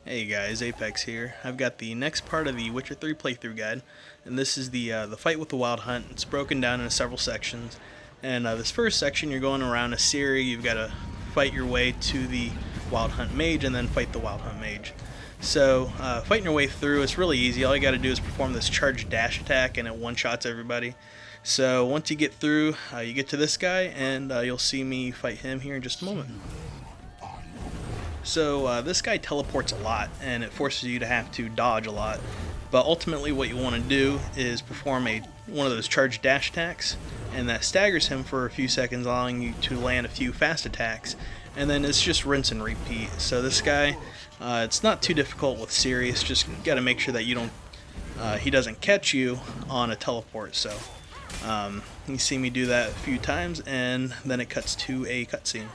Hey guys, Apex here. I've got the next part of the Witcher 3 playthrough guide, and this is the fight with the Wild Hunt. It's broken down into several sections, and this first section you're going around a Ciri. You've got to fight your way to the Wild Hunt Mage, and then fight the Wild Hunt Mage. So fighting your way through, it's really easy. All you got to do is perform this charge dash attack, and it one-shots everybody. So once you get through, you get to this guy, and you'll see me fight him here in just a moment. So this guy teleports a lot, and it forces you to have to dodge a lot. But ultimately what you want to do is perform one of those charge dash attacks, and that staggers him for a few seconds, allowing you to land a few fast attacks, and then it's just rinse and repeat. So this guy, it's not too difficult with Ciri. It's just got to make sure that he doesn't catch you on a teleport. So you see me do that a few times, and then it cuts to a cutscene.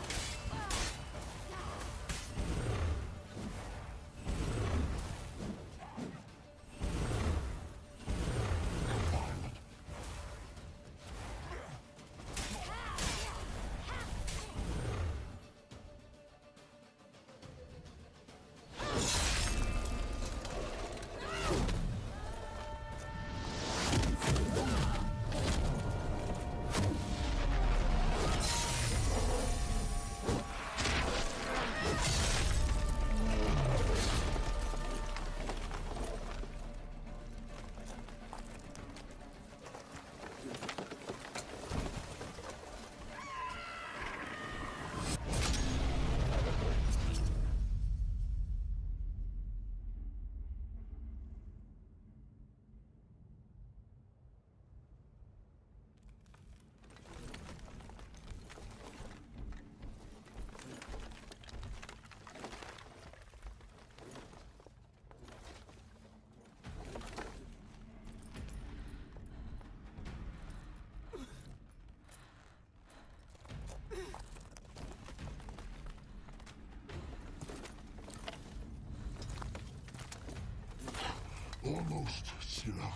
Almost, Scylla.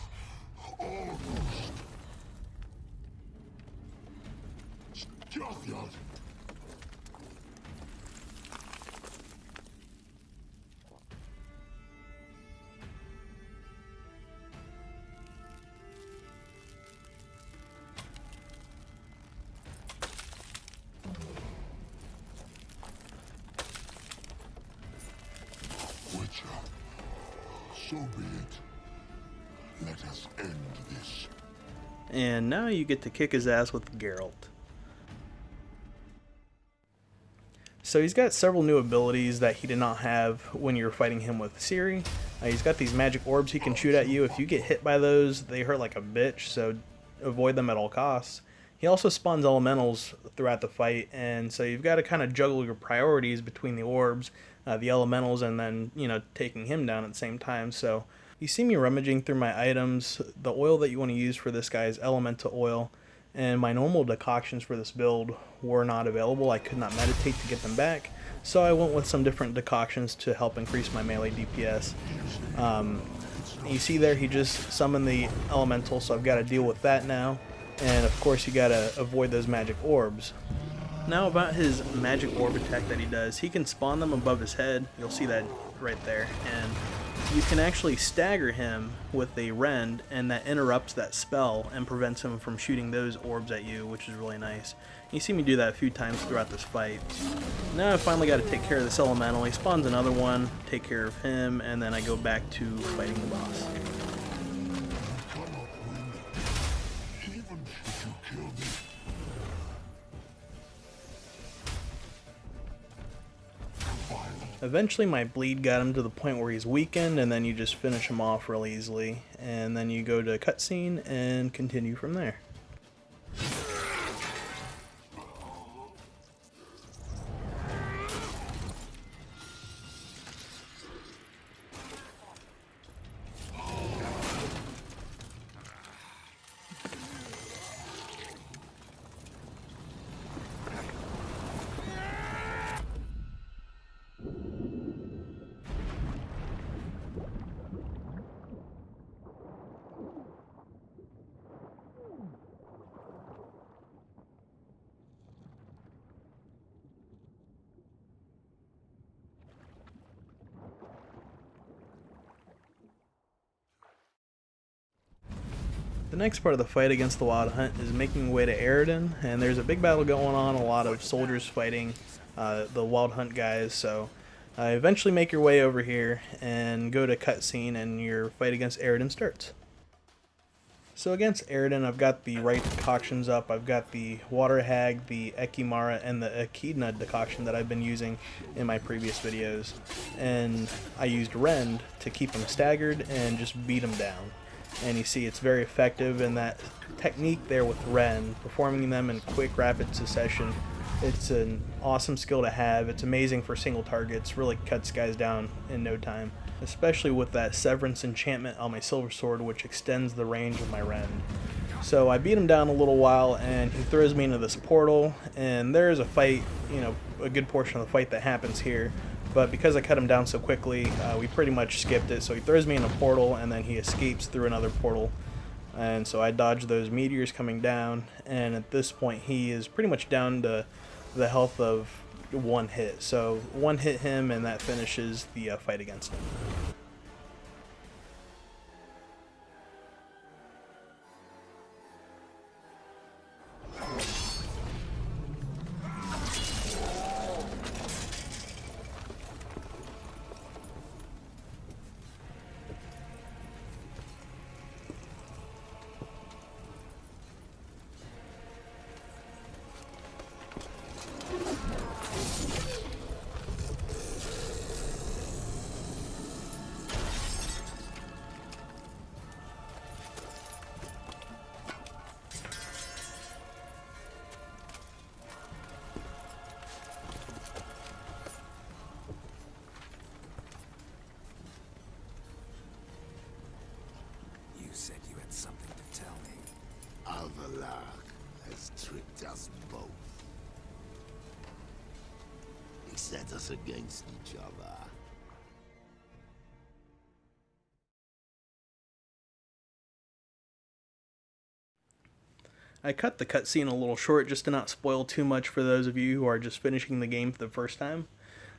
Almost. Stjärnfjord. Witcher, so be it. Let us end this. And now you get to kick his ass with Geralt. So he's got several new abilities that he did not have when you were fighting him with Ciri. He's got these magic orbs he can shoot at you. If you get hit by those, they hurt like a bitch, so avoid them at all costs. He also spawns elementals throughout the fight, and so you've got to kind of juggle your priorities between the orbs, the elementals, and then, taking him down at the same time. So you see me rummaging through my items. The oil that you want to use for this guy is elemental oil, and my normal decoctions for this build were not available. I could not meditate to get them back, so I went with some different decoctions to help increase my melee DPS. You see there, he just summoned the elemental, so I've got to deal with that now. And of course you got to avoid those magic orbs. Now about his magic orb attack that he does, he can spawn them above his head. You'll see that right there. And you can actually stagger him with a rend, and that interrupts that spell and prevents him from shooting those orbs at you, which is really nice. You see me do that a few times throughout this fight. Now I finally got to take care of this elemental. He spawns another one, take care of him, and then I go back to fighting the boss. Eventually my bleed got him to the point where he's weakened, and then you just finish him off really easily. And then you go to cutscene and continue from there. The next part of the fight against the Wild Hunt is making your way to Aridin, and there's a big battle going on, a lot of soldiers fighting the Wild Hunt guys, so eventually make your way over here and go to cutscene and your fight against Aridin starts. So against Aridin, I've got the right decoctions up. I've got the Water Hag, the Ekimara, and the Echidna decoction that I've been using in my previous videos. And I used Rend to keep him staggered and just beat him down. And you see it's very effective, and that technique there with Rend, performing them in quick, rapid succession, it's an awesome skill to have. It's amazing for single targets, really cuts guys down in no time. Especially with that Severance enchantment on my Silver Sword, which extends the range of my Rend. So I beat him down a little while, and he throws me into this portal, and there is a fight, a good portion of the fight that happens here. But because I cut him down so quickly, we pretty much skipped it. So he throws me in a portal, and then he escapes through another portal. And so I dodge those meteors coming down, and at this point he is pretty much down to the health of one hit. So one hit him, and that finishes the fight against him. Said you had something to tell me. Avallac'h has tricked us both. He set us against each other. I cut the cutscene a little short just to not spoil too much for those of you who are just finishing the game for the first time.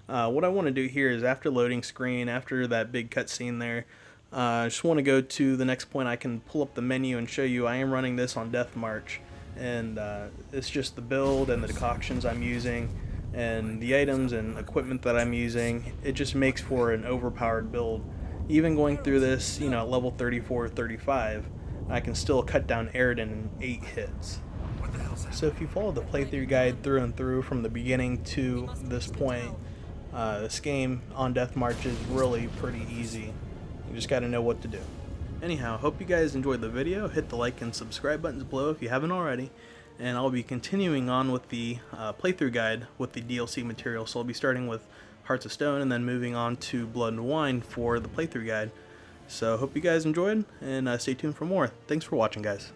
What I want to do here is after loading screen, after that big cutscene there, I just want to go to the next point. I can pull up the menu and show you I am running this on Death March, and it's just the build and the decoctions I'm using and the items and equipment that I'm using. It just makes for an overpowered build. Even going through this, at level 34 or 35, I can still cut down Aridin in 8 hits. So if you follow the playthrough guide through and through from the beginning to this point, this game on Death March is really pretty easy. You just gotta know what to do. Anyhow, hope you guys enjoyed the video. Hit the like and subscribe buttons below if you haven't already. And I'll be continuing on with the playthrough guide with the DLC material. So I'll be starting with Hearts of Stone and then moving on to Blood and Wine for the playthrough guide. So hope you guys enjoyed, and stay tuned for more. Thanks for watching, guys.